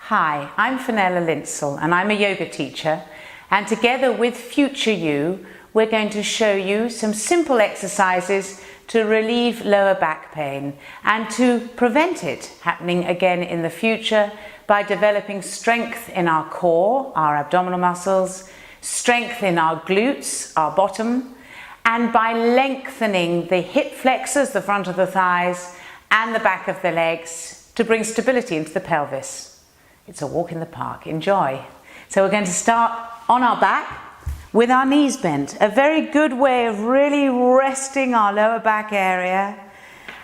Hi, I'm Fenella Lindsell and I'm a yoga teacher, and together with FutureYou, we're going to show you some simple exercises to relieve lower back pain and to prevent it happening again in the future by developing strength in our core, our abdominal muscles, strength in our glutes, our bottom, and by lengthening the hip flexors, the front of the thighs, and the back of the legs to bring stability into the pelvis. It's a walk in the park. Enjoy. So we're going to start on our back with our knees bent. A very good way of really resting our lower back area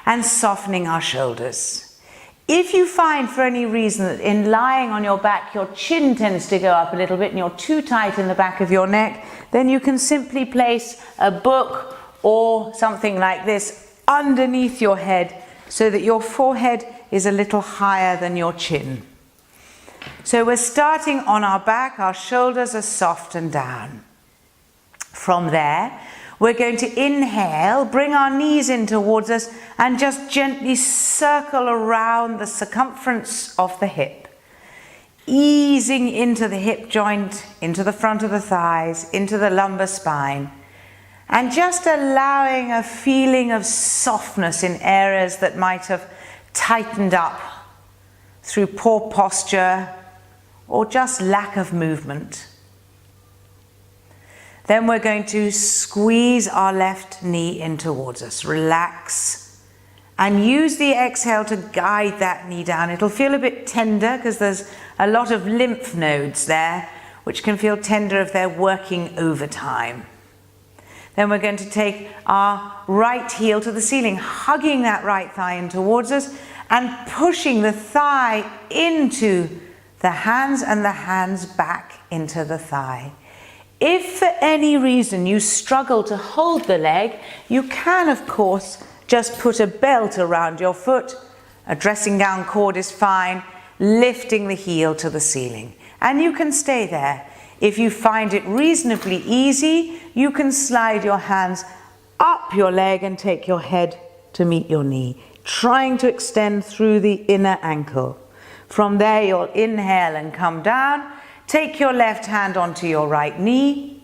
and softening our shoulders. If you find for any reason that in lying on your back your chin tends to go up a little bit and you're too tight in the back of your neck, then you can simply place a book or something like this underneath your head so that your forehead is a little higher than your chin. So we're starting on our back, our shoulders are soft and down. From there, we're going to inhale, bring our knees in towards us and just gently circle around the circumference of the hip. Easing into the hip joint, into the front of the thighs, into the lumbar spine. And just allowing a feeling of softness in areas that might have tightened up through poor posture or just lack of movement. Then we're going to squeeze our left knee in towards us. Relax and use the exhale to guide that knee down. It'll feel a bit tender because there's a lot of lymph nodes there, which can feel tender if they're working overtime. Then we're going to take our right heel to the ceiling, hugging that right thigh in towards us and pushing the thigh into the hands and the hands back into the thigh. If for any reason you struggle to hold the leg, you can, of course, just put a belt around your foot. A dressing gown cord is fine, lifting the heel to the ceiling. And you can stay there. If you find it reasonably easy, you can slide your hands up your leg and take your head to meet your knee, trying to extend through the inner ankle. From there, you'll inhale and come down. Take your left hand onto your right knee.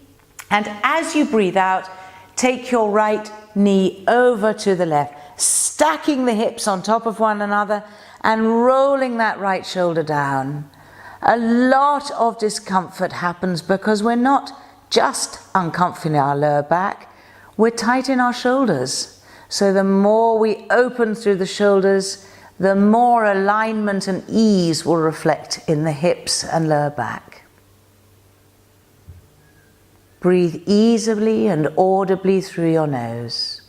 And as you breathe out, take your right knee over to the left, stacking the hips on top of one another and rolling that right shoulder down. A lot of discomfort happens because we're not just uncomfortable in our lower back, we're tight in our shoulders. So the more we open through the shoulders, the more alignment and ease will reflect in the hips and lower back. Breathe easily and audibly through your nose.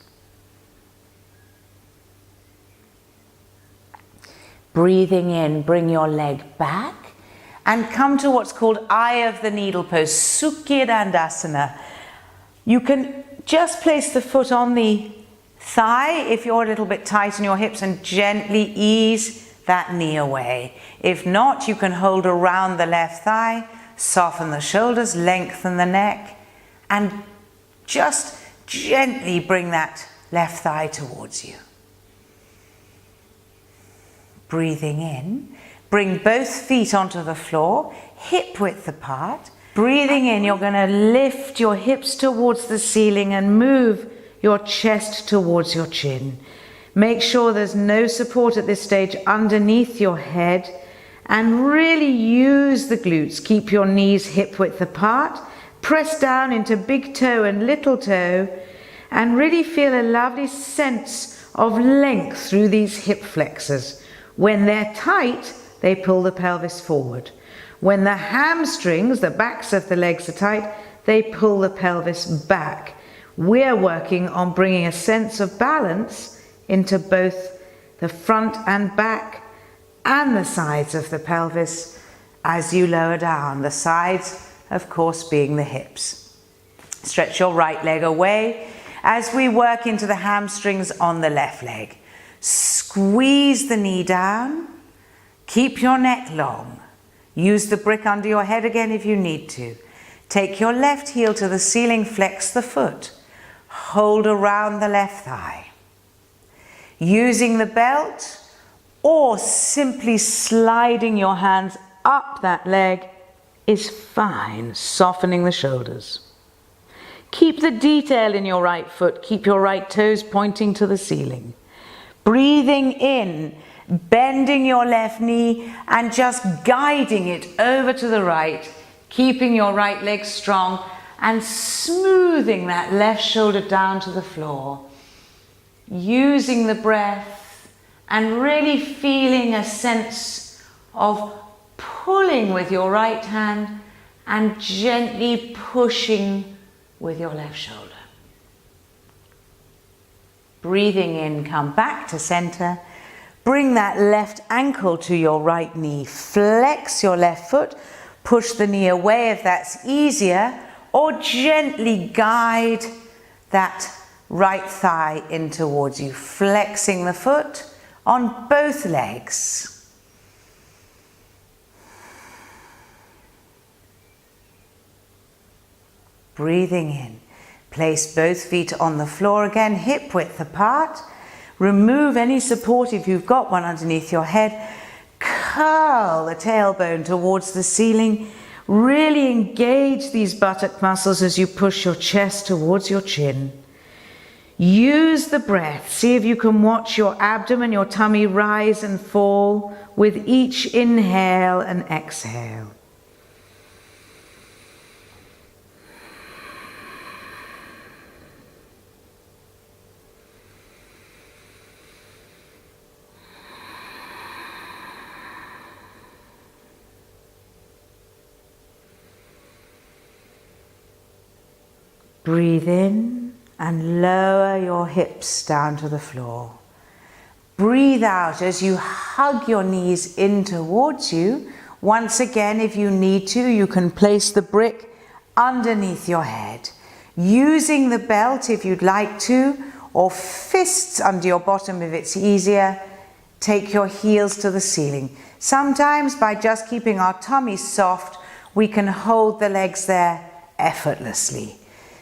Breathing in, bring your leg back and come to what's called Eye of the Needle pose, Sukha Dandasana. You can just place the foot on the thigh if you're a little bit tight in your hips and gently ease that knee away. If not, you can hold around the left thigh, soften the shoulders, lengthen the neck, and just gently bring that left thigh towards you. Breathing in, bring both feet onto the floor, hip width apart. Breathing in, you're going to lift your hips towards the ceiling and move your chest towards your chin. Make sure there's no support at this stage underneath your head and really use the glutes. Keep your knees hip width apart. Press down into big toe and little toe and really feel a lovely sense of length through these hip flexors. When they're tight, they pull the pelvis forward. When the hamstrings, the backs of the legs are tight, they pull the pelvis back. We're working on bringing a sense of balance into both the front and back and the sides of the pelvis as you lower down. The sides, of course, being the hips. Stretch your right leg away as we work into the hamstrings on the left leg. Squeeze the knee down. Keep your neck long. Use the brick under your head again if you need to. Take your left heel to the ceiling, flex the foot. Hold around the left thigh. Using the belt or simply sliding your hands up that leg is fine, softening the shoulders. Keep the detail in your right foot. Keep your right toes pointing to the ceiling. Breathing in, bending your left knee and just guiding it over to the right, keeping your right leg strong and smoothing that left shoulder down to the floor. Using the breath and really feeling a sense of pulling with your right hand and gently pushing with your left shoulder. Breathing in, come back to center. Bring that left ankle to your right knee. Flex your left foot. Push the knee away if that's easier, or gently guide that right thigh in towards you, flexing the foot on both legs. Breathing in. Place both feet on the floor again, hip width apart. Remove any support if you've got one underneath your head. Curl the tailbone towards the ceiling. Really engage these buttock muscles as you push your chest towards your chin. Use the breath. See if you can watch your abdomen, your tummy rise and fall with each inhale and exhale. Breathe in and lower your hips down to the floor. Breathe out as you hug your knees in towards you. Once again, if you need to, you can place the brick underneath your head. Using the belt if you'd like to, or fists under your bottom if it's easier. Take your heels to the ceiling. Sometimes by just keeping our tummy soft, we can hold the legs there effortlessly.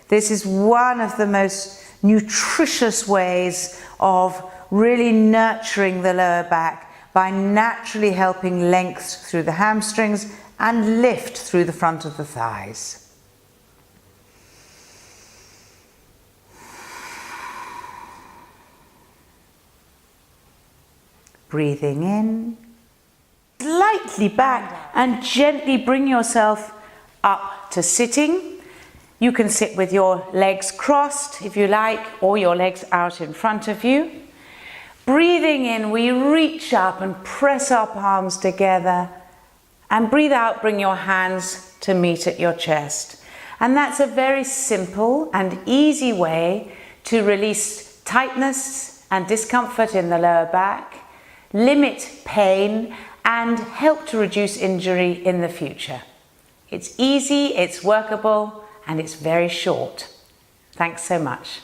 This is one of the most nutritious ways of really nurturing the lower back by naturally helping length through the hamstrings and lift through the front of the thighs. Breathing in, slightly back and gently bring yourself up to sitting. You can sit with your legs crossed if you like, or your legs out in front of you. Breathing in, we reach up and press our palms together. And breathe out, bring your hands to meet at your chest. And that's a very simple and easy way to release tightness and discomfort in the lower back, limit pain, and help to reduce injury in the future. It's easy, it's workable, and it's very short. Thanks so much.